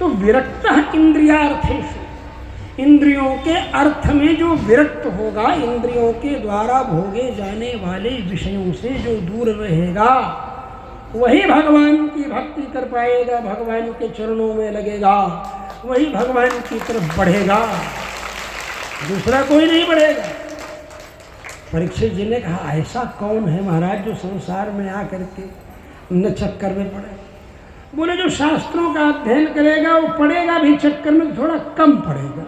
तो विरक्त इंद्रियार्थेषु, इंद्रियों के अर्थ में जो विरक्त होगा, इंद्रियों के द्वारा भोगे जाने वाले विषयों से जो दूर रहेगा, वही भगवान की भक्ति कर पाएगा, भगवान के चरणों में लगेगा, वही भगवान की तरफ बढ़ेगा, दूसरा कोई नहीं बढ़ेगा। परीक्षित जी ने कहा, ऐसा कौन है महाराज जो संसार में आकर के न चक्कर में पड़े? बोले जो शास्त्रों का अध्ययन करेगा वो पड़ेगा भी चक्कर में, थोड़ा कम पड़ेगा,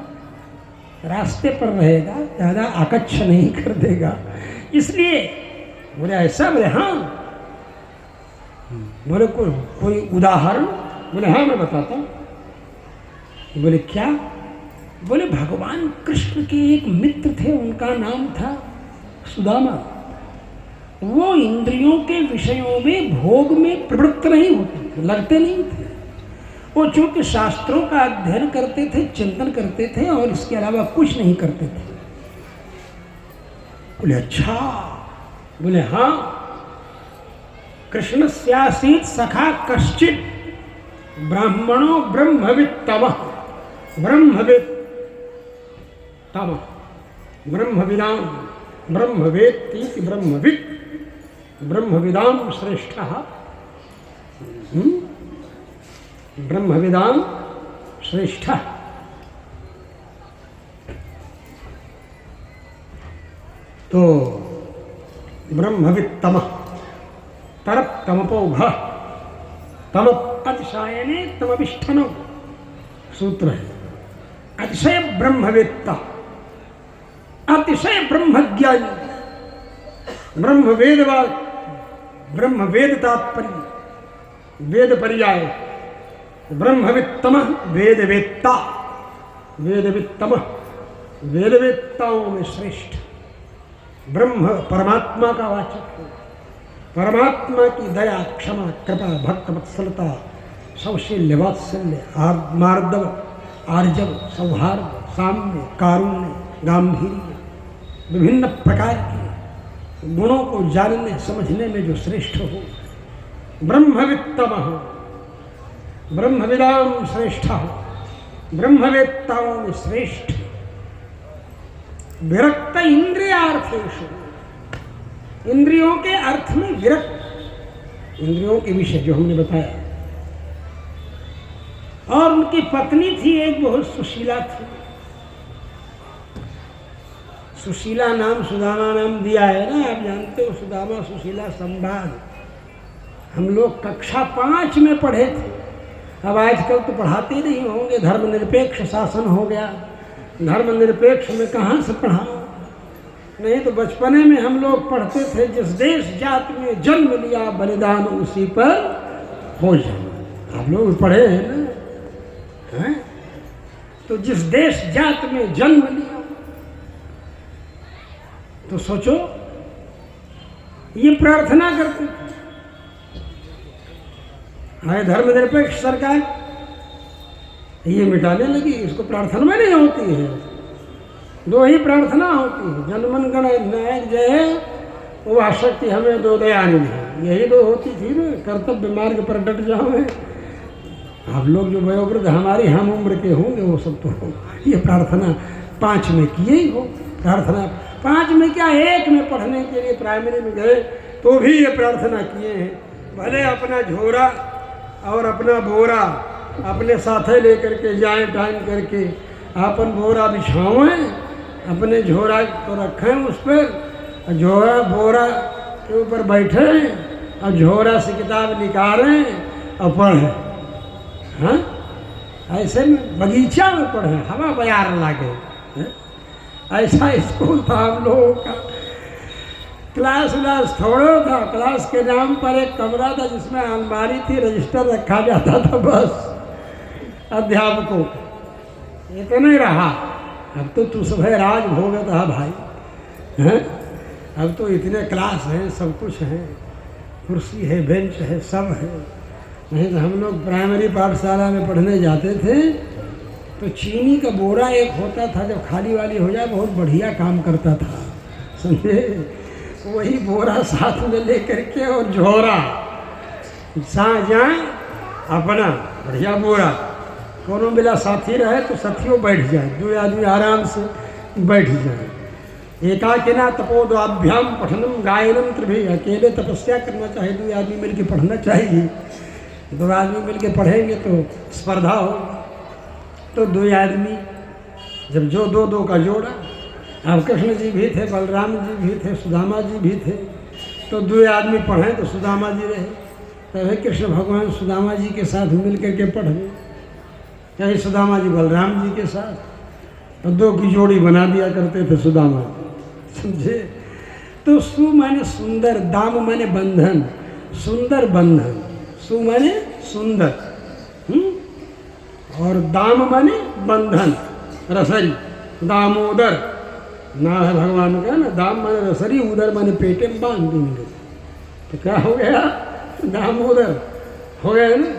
रास्ते पर रहेगा, ज़्यादा आकच्छ नहीं कर देगा। इसलिए बोले ऐसा? बोले हाँ। बोले कोई उदाहरण? बोले हाँ मैं बताता हूँ। बोले क्या? बोले भगवान कृष्ण के एक मित्र थे, उनका नाम था सुदामा। वो इंद्रियों के विषयों में भोग में प्रवृत्त नहीं होते थे, लगते नहीं थे। वो चूंकि शास्त्रों का अध्ययन करते थे, चिंतन करते थे और इसके अलावा कुछ नहीं करते थे। बोले अच्छा? बोले हाँ। कृष्णस्यासीत् सखा कश्चित् ब्राह्मणो ब्रह्मवित्तमः ब्रह्मवित् तमः ब्रह्मविदां ब्रह्मवेत्तीति ब्रह्मवित् ब्रह्मविदां श्रेष्ठः ब्रह्मविदां श्रेष्ठः। तो ब्रह्मवित्तमः तरप्तमपोघः तमतिशायने तमविष्ठनो सूत्र है। अतिशय ब्रह्मवेत्ता, अतिशय ब्रह्मज्ञानी, ब्रह्मवेदवाद, ब्रह्मवेद तात्पर्य, वेद पर्याय, ब्रह्मवित्तमः वेदवेत्ता, वेदवित्तमः वेदवेत्ताओं में श्रेष्ठ। ब्रह्म परमात्मा का वाचक है। परमात्मा की दया, क्षमा, कृपा, भक्त वत्सलता, सौशील्य, वात्सल्य, मार्दव, आर्जव, सौहार्द, साम्य, कारुण्य, गांधीर्य, विभिन्न प्रकार के गुणों को जानने समझने में जो श्रेष्ठ हो, ब्रह्मवित्तमः ब्रह्मविदां श्रेष्ठः, ब्रह्मवेत्ताओं में श्रेष्ठ। विरक्त इंद्रियार्थेषु, इंद्रियों के अर्थ में विरक्त, इंद्रियों के विषय जो हमने बताया। और उनकी पत्नी थी एक बहुत सुशीला थी। सुशीला नाम सुदामा नाम दिया है ना, आप जानते हो सुदामा सुशीला संवाद हम लोग कक्षा 5 में पढ़े थे। अब आजकल तो पढ़ाते नहीं होंगे, धर्मनिरपेक्ष शासन हो गया। धर्मनिरपेक्ष में कहाँ से पढ़ा? नहीं तो बचपने में हम लोग पढ़ते थे, जिस देश जात में जन्म लिया बलिदान उसी पर हो जाना। आप लोग पढ़े हैं ना, हैं? तो जिस देश जात में जन्म लिया, तो सोचो ये प्रार्थना करते थे। हमारे धर्मनिरपेक्ष सरकार ये मिटाने लगी, इसको प्रार्थना में नहीं होती है। 2 ही प्रार्थना होती है, जनमन गण नायक जय, वो आशक्ति हमें दो दयानी है, यही 2 होती थी ना। कर्तव्य मार्ग पर डट जाओ है। आप लोग जो वयोवृद्ध हमारी हम उम्र के होंगे वो सब तो ये प्रार्थना 5 में किए ही हो। प्रार्थना 5 में क्या, 1 में पढ़ने के लिए प्राइमरी में गए तो भी ये प्रार्थना किए हैं। भले अपना झोरा और अपना बोरा अपने साथे लेकर के जाएं, टाइम करके अपन बोरा बिछावें, अपने झोरा को रखें उस पर, झोरा बोरा के ऊपर बैठे और झोरा से किताब निकालें और पढ़ें। हाँ, ऐसे में बगीचा में पढ़ें, हवा बयार लागे। ऐसा स्कूल था हम लोगों का। क्लास व्लास थोड़ा था, क्लास के नाम पर एक कमरा था जिसमें अलमारी थी, रजिस्टर रखा जाता था बस अध्यापकों का। ये तो नहीं रहा। अब तो तू सब है राज भोगत है भाई, हैं? अब तो इतने क्लास हैं, सब कुछ है, कुर्सी है, बेंच है, सब है। नहीं तो हम लोग प्राइमरी पाठशाला में पढ़ने जाते थे तो चीनी का बोरा एक होता था, जब खाली वाली हो जाए बहुत बढ़िया काम करता था, समझे? वही बोरा साथ में लेकर के और झोरा साथ जाए अपना बढ़िया बोरा, कोनो मिला साथी रहे तो साथियों बैठ जाए, 2 आदमी आराम से बैठ जाए। एकाकिना तपोद्वाभ्याम पठनम गायनम त्रिभी, अकेले तपस्या करना चाहिए, 2 आदमी मिलकर पढ़ना चाहिए। 2 आदमी मिलकर पढ़ेंगे तो स्पर्धा होगी। तो 2 आदमी जब जो 2 का जोड़ा, अब कृष्ण जी भी थे, बलराम जी भी थे, सुदामा जी भी थे, तो 2 आदमी पढ़ें तो सुदामा जी रहे। तभी कृष्ण भगवान सुदामा जी के साथ मिल करके पढ़े, चाहे सुदामा जी बलराम जी के साथ, तो 2 की जोड़ी बना दिया करते थे सुदामा जी, समझे? तो सु माने सुंदर, दाम माने बंधन, सुंदर बंधन, सु माने सुंदर, और दाम माने बंधन, रसरी, दामोदर ना है भगवान का ना, दाम माने रसरी, उदर माने पेटे में बांध देंगे, तो क्या हो गया, दामोदर हो गया ना।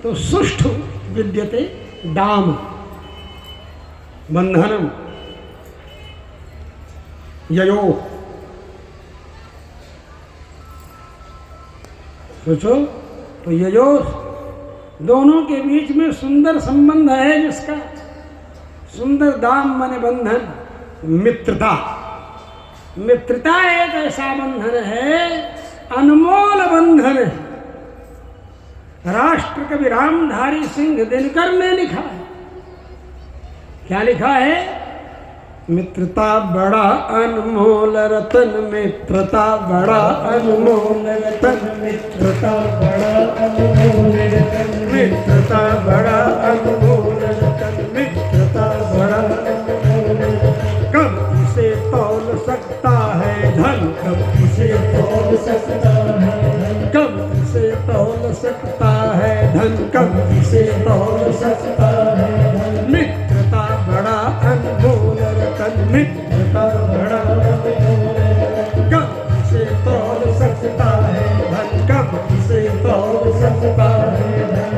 तो सुष्ठु विद्यते दाम बंधनम ययो। सोचो तो ययो दोनों के बीच में सुंदर संबंध है जिसका, सुंदर दाम माने बंधन, मित्रता। मित्रता एक ऐसा बंधन है, अनमोल बंधन है। राष्ट्र कवि रामधारी सिंह दिनकर ने लिखा है, क्या लिखा है, मित्रता बड़ा अनमोल रतन, मित्रता बड़ा अनमोल रतन, मित्रता बड़ा अनमोल रतन, मित्रता बड़ा अनमोल रतन, मित्रता बड़ा अनमोल रतन। कब इसे तौल सकता है धन, कब इसे तौल सकता है धन, कब इसे तौल सकता है धन, कब इसे तौल सकता है धन। मित्रता बड़ा अनमोल रतन, मित्रता बड़ा अनमोल रतन, कब इसे तौल सकता है धन, कब इसे तौल सकता है धन।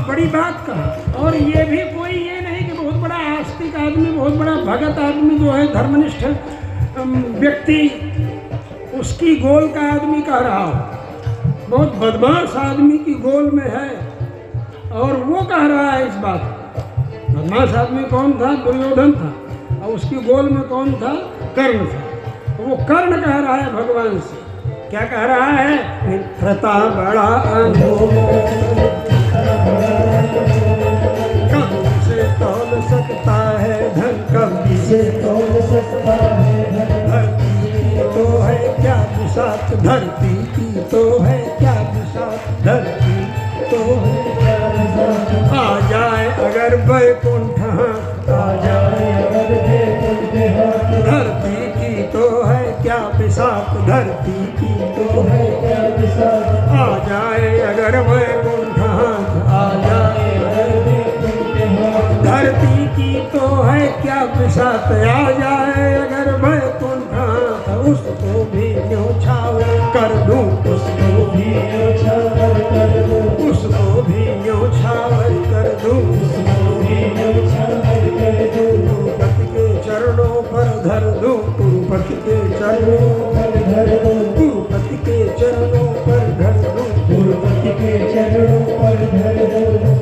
बड़ी बात कहा। और ये भी कोई ये नहीं कि बहुत बड़ा आस्तिक आदमी, बहुत बड़ा भगत आदमी जो है, धर्मनिष्ठ व्यक्ति, उसकी गोल का आदमी कह रहा हो। बहुत बदमाश आदमी की गोल में है और वो कह रहा है इस बात। बदमाश आदमी कौन था, दुर्योधन था, और उसकी गोल में कौन था, कर्ण था। तो वो कर्ण कह रहा है भगवान से, क्या कह रहा है, मित्रता बड़ा अनमोल, कब से तौल सकता है धन, कब से तौल सकता है धन। धरती की तो है क्या बिसात, धरती की तो है क्या बिसात, धरती तो है क्या बिसात। आ जाए अगर वैकुंठ, आ जाए अगर वैकुंठ, धरती की तो है क्या बिसात, धरती की तो है क्या बिसात। आ जाए अगर वैकुंठ, आ जाए धरती की तो है क्या बिसात, आ जाए अगर वैकुंठ, उसको भी न्योछावर कर दूं, उसको भी न्योछावर कर दूं, उसको भी न्योछावर कर दूं, उसको भी न्योछावर कर दूं। गुरुपति के चरणों पर धर दूं, गुरुपति के चरणों पर धर दूं, गुरुपति के चरणों पर धर दूं, गुरुपति के चरणों पर धर दूं।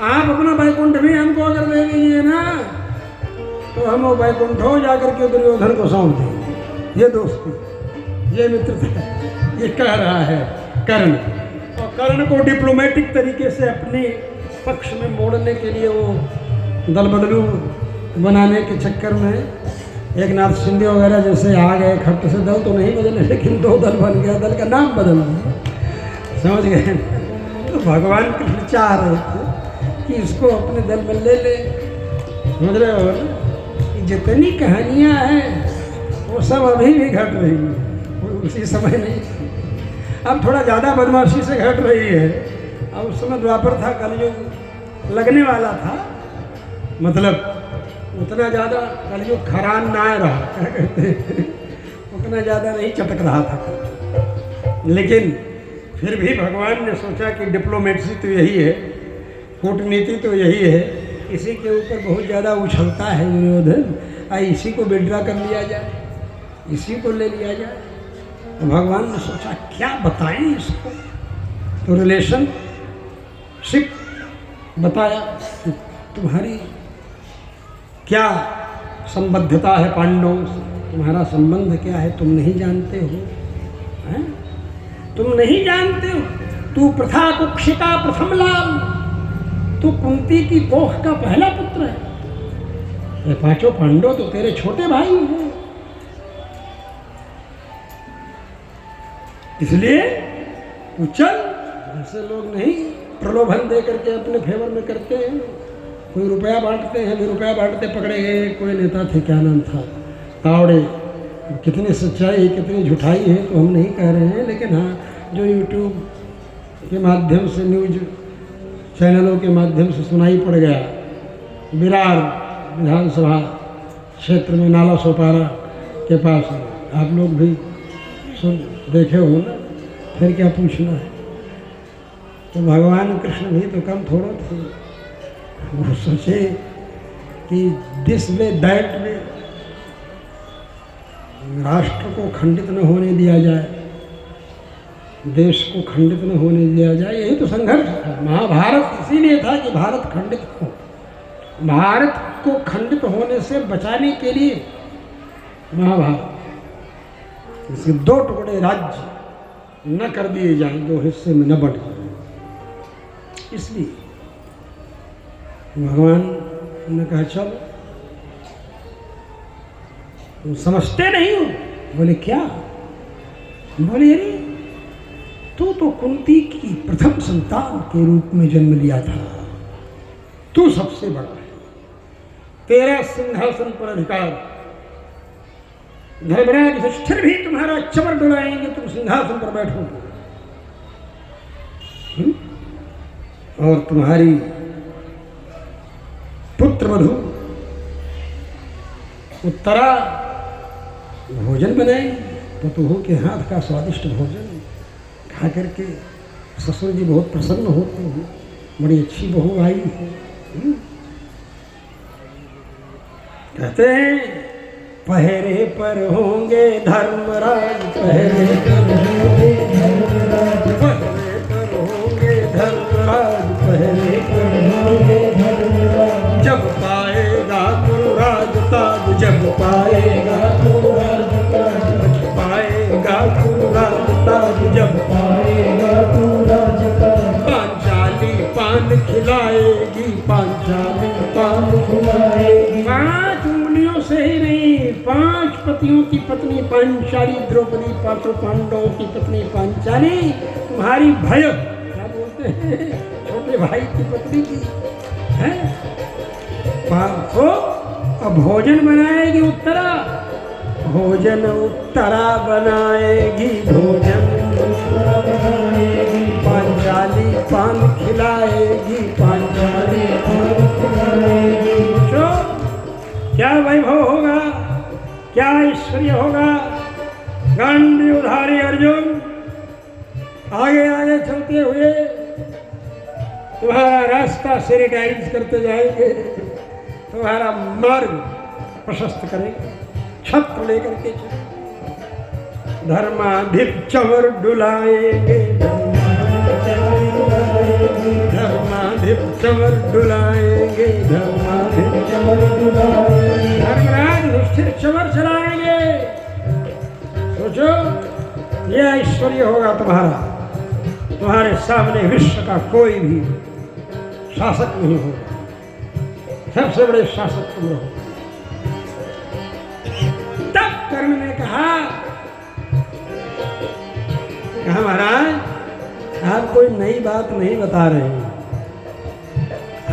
आप अपना वैकुंठ भी हमको अगर दे दीजिए ना, तो हम वो वैकुंठ हो जाकर के दुर्योधन को सौंप देंगे। ये दोस्ती, ये मित्रता, ये कह रहा है कर्ण। और कर्ण को डिप्लोमेटिक तरीके से अपने पक्ष में मोड़ने के लिए वो दल बदलू बनाने के चक्कर में एक नाथ शिंदे वगैरह जैसे आ गए, खट्ट से दल तो नहीं बदले, लेकिन दो दल बन गया, दल का नाम बदल दिया, समझ गए। तो भगवान कृष्ण चाह रहे थे कि इसको अपने दल में ले ले, समझ रहे हो ना। जितनी कहानियाँ हैं वो सब अभी भी घट रही है, उसी समय नहीं, अब थोड़ा ज़्यादा बदमाशी से घट रही है। अब उस समय द्वापर था, कलयुग लगने वाला था, मतलब उतना ज़्यादा कलयुग खरान ना रहा, क्या कहते हैं, उतना ज़्यादा नहीं चटक रहा था। लेकिन फिर भी भगवान ने सोचा कि डिप्लोमेसी तो यही है, कूटनीति तो यही है, इसी के ऊपर बहुत ज़्यादा उछलता है दुर्योधन, इसी को विड्रा कर लिया जाए, इसी को ले लिया जाए। तो भगवान ने सोचा क्या बताएं इसको, तो रिलेशनशिप बताया, तुम्हारी क्या संबद्धता है पांडवों से, तुम्हारा संबंध क्या है तुम नहीं जानते हो, हैं? तुम नहीं जानते हो। तू प्रथा कुक्षिका प्रथम लाल, तू कुंती की कोख का पहला पुत्र है। ये पांचों पांडव तो तेरे छोटे भाई हैं, इसलिए तू चल। ऐसे लोग नहीं प्रलोभन दे करके अपने फेवर में करते हैं। कोई रुपया बांटते हैं, भी रुपया बांटते पकड़े गए। कोई नेता थे, क्या नाम था, तावड़े। कितनी सच्चाई कितनी झूठाई है तो हम नहीं कह रहे हैं, लेकिन हाँ जो यूट्यूब के माध्यम से न्यूज चैनलों के माध्यम से सुनाई पड़ गया। विरार विधानसभा क्षेत्र में नाला सोपारा के पास, आप लोग भी सुन देखे हो ना, फिर क्या पूछना है। तो भगवान कृष्ण भी तो कम थोड़ा थे, वो सोचे कि दिस वे दैट वे, राष्ट्र को खंडित न होने दिया जाए, देश को खंडित न होने दिया जाए। यही तो संघर्ष था। महाभारत इसीलिए था कि भारत खंडित हो। भारत को खंडित होने से बचाने के लिए महाभारत, इसके दो टुकड़े राज्य न कर दिए जाएं, दो हिस्से में न बंट जाए। इसलिए भगवान ने कहा चलो, तुम समझते नहीं हो। बोले क्या? बोले अरे तू तो कुंती की प्रथम संतान के रूप में जन्म लिया था, तू सबसे बड़ा है, तेरा सिंहासन पर अधिकार। धर्मराज युधिष्ठिर भी तुम्हारा चमर डुलाएंगे, तुम सिंहासन पर बैठोगे। और तुम्हारी पुत्र वधू उत्तरा भोजन बनाएंगे, पतोहू के हाथ का स्वादिष्ट भोजन खा करके ससुर जी बहुत प्रसन्न होते हैं, बड़ी अच्छी बहू आई है। कहते हैं पहरे पर होंगे धर्मराज, पहरे पर होंगे धर्मराज, पहरे पर होंगे धर्मराज, पहरे पर होंगे धर्मराज। जब पाएगा तू राजताज, जब पाएगा तू राजताज, जब पाएगा तू राजताज, जब पाएगा तू राजताज। पांचाली पान खिलाएगी, पांचाली पान खिलाएगी। 5 उंगलियों से ही नहीं, 5 पतियों की पत्नी पांचाली द्रौपदी, 5 पांडवों की पत्नी पांचाली, तुम्हारी भय क्या बोलते हैं छोटे भाई की पत्नी की है। तो भोजन बनाएगी उत्तरा, भोजन उत्तरा बनाएगी, भोजन उत्तरा बनाएगी। पांचाली पान खिलाएगी, पांचाली पान खिलाएगी। क्या वैभव होगा, क्या ऐश्वर्य होगा। गांडीवधारी अर्जुन आगे आगे चलते हुए तुम्हारा रास्ता सैनिटाइज करते जाएंगे, तुम्हारा मार्ग प्रशस्त करेंगे, छत्र लेकर के चले। धर्माधिप चमर डुलाएंगे, धर्माधिप चमर डुलाएंगे, धर्माधिप चमर डुलाएंगे। धर्मराज युधिष्ठिर चमर चलाएंगे। सोचो ये ऐश्वर्य होगा तुम्हारा, तुम्हारे सामने विश्व का कोई भी शासक नहीं होगा, सबसे बड़े शासक तुम रहो। तब कर्ण ने कहा महाराज आप कोई नई बात नहीं बता रहे हैं,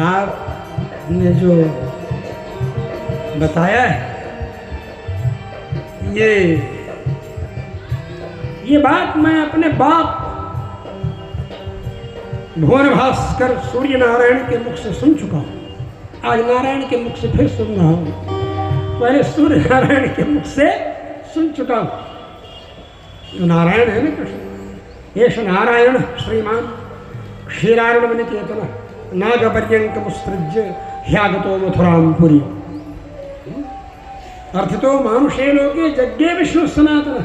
आपने जो बताया है ये बात मैं अपने बाप भुवन भास्कर सूर्य नारायण के मुख से सुन चुका हूँ। आज नारायण के मुख से फिर सुन रहा हूँ, पहले सूर्य नारायण के मुख से सुन चुका हूँ। जो नारायण है ना कृष्ण, येष नारायण श्रीमान क्षीरारुणमनिकेतन नागपर्यंकमुत्सृज्य ह्यागतो मथुरांपुरी अर्थितो मानुषे लोके जज्ञे विष्णु सनातन।